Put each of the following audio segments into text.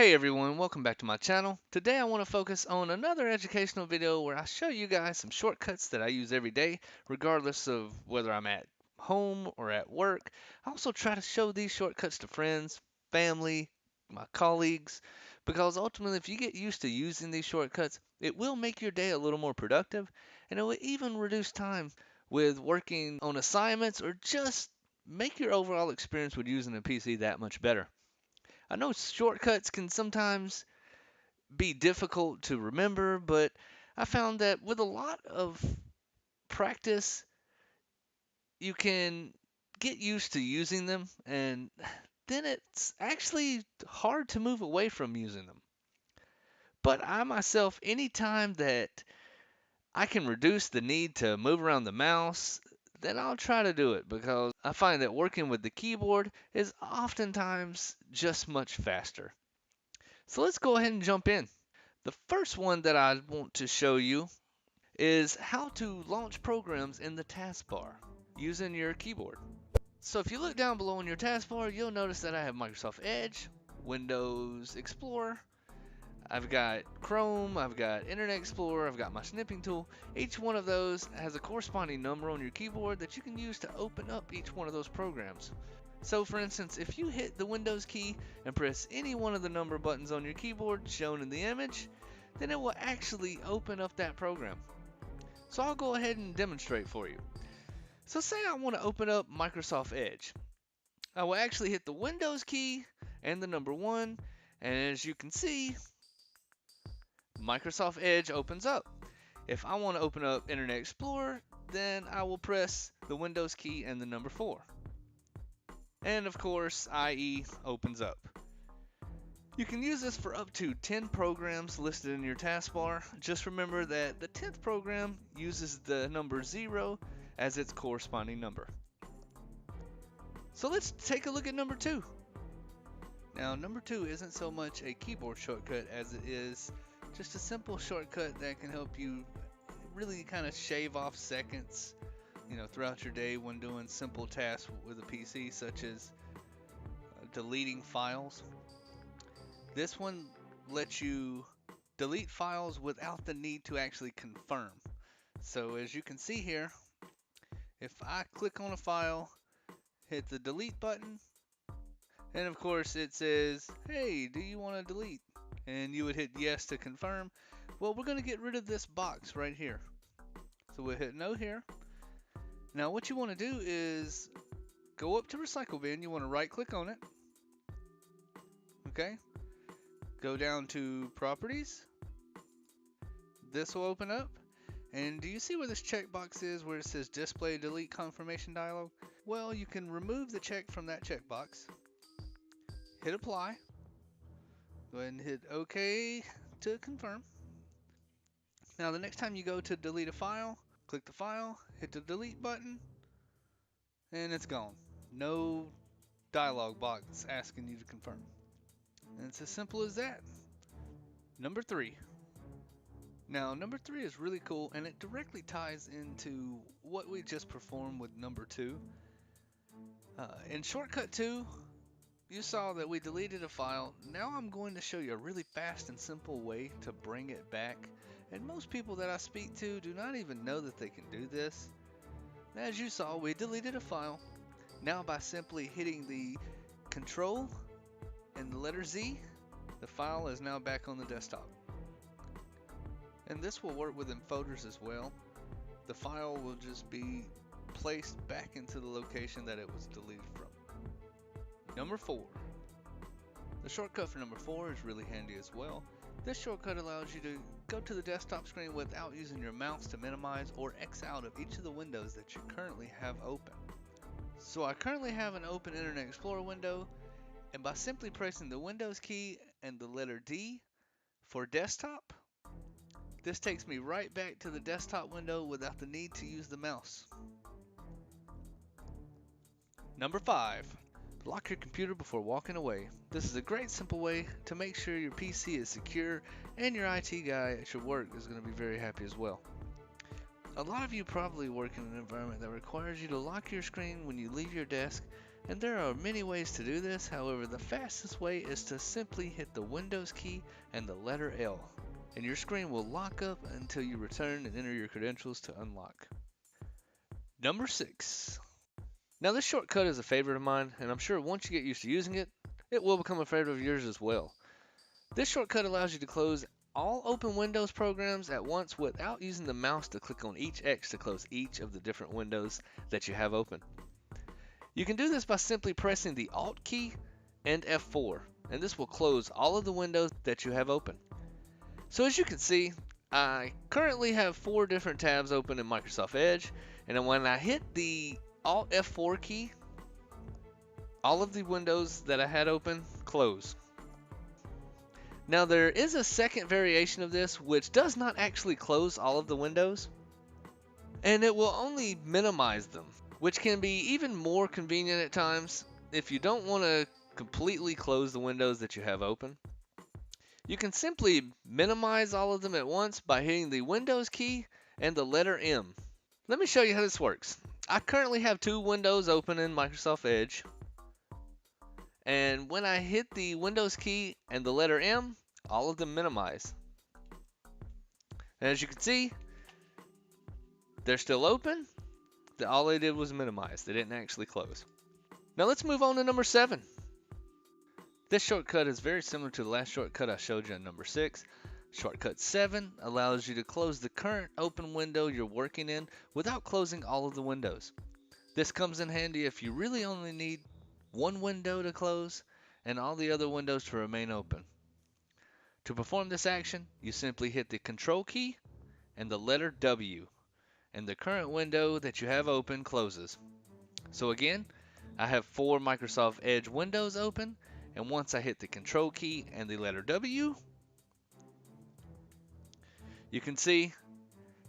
Hey everyone, welcome back to my channel. Today I want to focus on another educational video where I show you guys some shortcuts that I use every day, regardless of whether I'm at home or at work. I also try to show these shortcuts to friends, family, my colleagues, because ultimately if you get used to using these shortcuts, it will make your day a little more productive, and it will even reduce time with working on assignments or just make your overall experience with using a PC that much better. I know shortcuts can sometimes be difficult to remember, but I found that with a lot of practice, you can get used to using them, and then it's actually hard to move away from using them. But I myself, anytime that I can reduce the need to move around the mouse, then I'll try to do it because I find that working with the keyboard is oftentimes just much faster. So let's go ahead and jump in. The first one that I want to show you is how to launch programs in the taskbar using your keyboard. So if you look down below in your taskbar, you'll notice that I have Microsoft Edge, Windows Explorer, I've got Chrome, I've got Internet Explorer, I've got my snipping tool. Each one of those has a corresponding number on your keyboard that you can use to open up each one of those programs. So for instance, if you hit the Windows key and press any one of the number buttons on your keyboard shown in the image, then it will actually open up that program. So I'll go ahead and demonstrate for you. So say I want to open up Microsoft Edge. I will actually hit the Windows key and the number 1, and as you can see, Microsoft Edge opens up. If I want to open up Internet Explorer, then I will press the Windows key and the number 4. And of course, IE opens up. You can use this for up to 10 programs listed in your taskbar. Just remember that the 10th program uses the number 0 as its corresponding number. So let's take a look at number 2. Now number 2 isn't so much a keyboard shortcut as it is just a simple shortcut that can help you really kind of shave off seconds, throughout your day when doing simple tasks with a PC, such as deleting files. This one lets you delete files without the need to actually confirm. So as you can see here, if I click on a file, hit the delete button, and of course it says, hey, do you want to delete? And you would hit yes to confirm. Well, we're going to get rid of this box right here. So we'll hit no here. Now what you want to do is go up to recycle bin. You want to right click on it. Okay. Go down to properties. This will open up. And do you see where this checkbox is where it says display delete confirmation dialog? Well, you can remove the check from that checkbox. Hit apply. Go ahead and hit OK to confirm. Now the next time you go to delete a file, click the file, hit the delete button, and it's gone. No dialog box asking you to confirm. And it's as simple as that. Number 3. Now number 3 is really cool, and it directly ties into what we just performed with number 2. In shortcut 2, you saw that we deleted a file. Now I'm going to show you a really fast and simple way to bring it back. And most people that I speak to do not even know that they can do this. As you saw, we deleted a file. Now by simply hitting the Control and the letter Z, the file is now back on the desktop. And this will work within folders as well. The file will just be placed back into the location that it was deleted from. Number 4. The shortcut for number 4 is really handy as well. This shortcut allows you to go to the desktop screen without using your mouse to minimize or X out of each of the windows that you currently have open. So I currently have an open Internet Explorer window, and by simply pressing the Windows key and the letter D for desktop, this takes me right back to the desktop window without the need to use the mouse. Number 5. Lock your computer before walking away. This is a great simple way to make sure your PC is secure, and your IT guy at your work is going to be very happy as well. A lot of you probably work in an environment that requires you to lock your screen when you leave your desk, and there are many ways to do this. However, the fastest way is to simply hit the Windows key and the letter L, and your screen will lock up until you return and enter your credentials to unlock. Number 6. Now this shortcut is a favorite of mine, and I'm sure once you get used to using it, it will become a favorite of yours as well. This shortcut allows you to close all open Windows programs at once without using the mouse to click on each X to close each of the different windows that you have open. You can do this by simply pressing the Alt key and F4, and this will close all of the windows that you have open. So as you can see, I currently have 4 different tabs open in Microsoft Edge, and then when I hit the Alt F4 key, all of the windows that I had open close. Now there is a second variation of this which does not actually close all of the windows, and it will only minimize them, which can be even more convenient at times if you don't want to completely close the windows that you have open. You can simply minimize all of them at once by hitting the Windows key and the letter M. Let me show you how this works. I currently have 2 windows open in Microsoft Edge, and when I hit the Windows key and the letter M, all of them minimize. And as you can see, they're still open. All they did was minimize. They didn't actually close. Now let's move on to number 7. This shortcut is very similar to the last shortcut I showed you in number 6. Shortcut 7 allows you to close the current open window you're working in without closing all of the windows. This comes in handy if you really only need one window to close and all the other windows to remain open. To perform this action, you simply hit the Control key and the letter W, and the current window that you have open closes. So again, I have 4 Microsoft Edge windows open, and once I hit the Control key and the letter W, you can see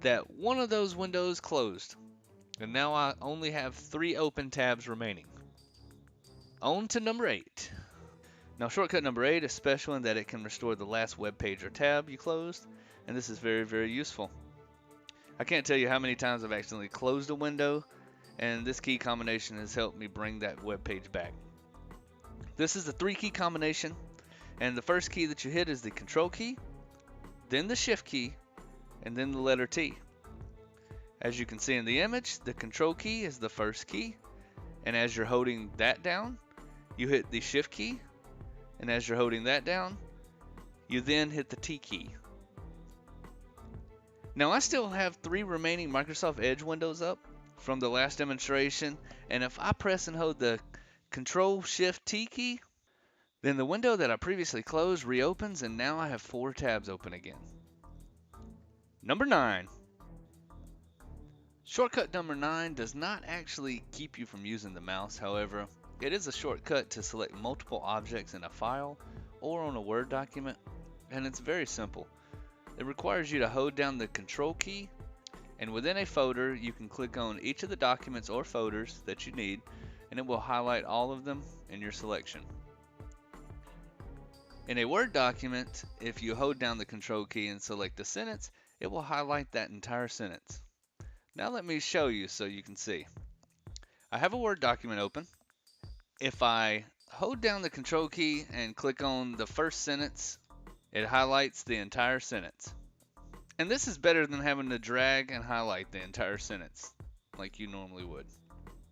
that one of those windows closed, and now I only have 3 open tabs remaining. On to number 8. Now shortcut number 8 is special in that it can restore the last web page or tab you closed, and this is very, very useful. I can't tell you how many times I've accidentally closed a window, and this key combination has helped me bring that web page back. This is a 3-key combination, and the first key that you hit is the Control key, then the Shift key, and then the letter T. As you can see in the image, the Control key is the first key, and as you're holding that down, you hit the Shift key, and as you're holding that down, you then hit the T key. Now I still have 3 remaining Microsoft Edge windows up from the last demonstration, and if I press and hold the Control Shift T key, then the window that I previously closed reopens, and now I have 4 tabs open again. Number 9. Shortcut number 9 does not actually keep you from using the mouse. However, it is a shortcut to select multiple objects in a file or on a Word document, and it's very simple. It requires you to hold down the Control key, and within a folder you can click on each of the documents or folders that you need, and it will highlight all of them in your selection. In a Word document, if you hold down the Control key and select a sentence, it will highlight that entire sentence. Now let me show you so you can see. I have a Word document open. If I hold down the Control key and click on the first sentence, it highlights the entire sentence. And this is better than having to drag and highlight the entire sentence like you normally would.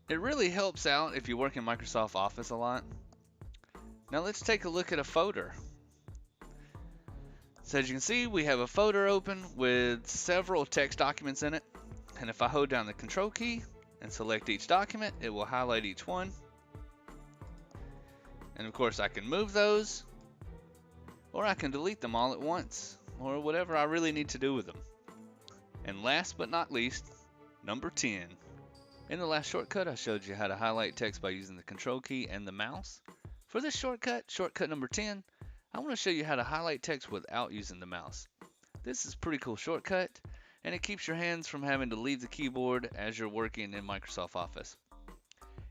It really helps out if you work in Microsoft Office a lot. Now let's take a look at a folder. So as you can see, we have a folder open with several text documents in it. And if I hold down the Control key and select each document, it will highlight each one. And of course I can move those, or I can delete them all at once, or whatever I really need to do with them. And last but not least, number 10. In the last shortcut, I showed you how to highlight text by using the Control key and the mouse. For this shortcut, shortcut number 10, I want to show you how to highlight text without using the mouse. This is a pretty cool shortcut, and it keeps your hands from having to leave the keyboard as you're working in Microsoft Office.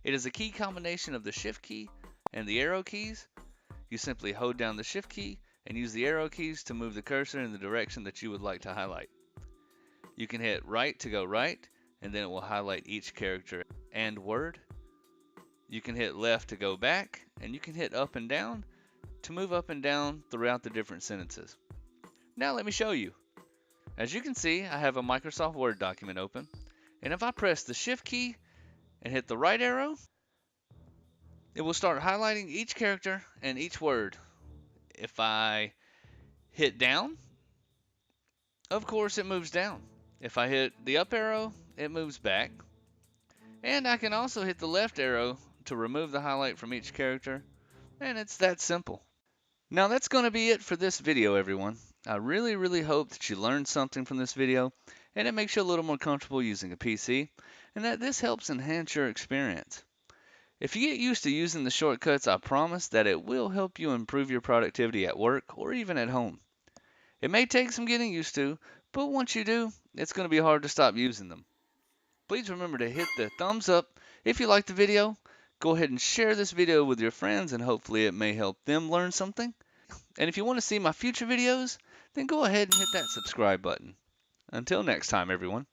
It is a key combination of the Shift key and the arrow keys. You simply hold down the Shift key and use the arrow keys to move the cursor in the direction that you would like to highlight. You can hit right to go right, and then it will highlight each character and word. You can hit left to go back, and you can hit up and down to move up and down throughout the different sentences. Now let me show you. As you can see, I have a Microsoft Word document open, and if I press the Shift key and hit the right arrow, it will start highlighting each character and each word. If I hit down, of course it moves down. If I hit the up arrow, it moves back. And I can also hit the left arrow to remove the highlight from each character, and it's that simple. Now that's going to be it for this video, everyone. I really hope that you learned something from this video, and it makes you a little more comfortable using a PC, and that this helps enhance your experience. If you get used to using the shortcuts, I promise that it will help you improve your productivity at work or even at home. It may take some getting used to, but once you do, it's going to be hard to stop using them. Please remember to hit the thumbs up if you liked the video. Go ahead and share this video with your friends, and hopefully it may help them learn something. And if you want to see my future videos, then go ahead and hit that subscribe button. Until next time, everyone.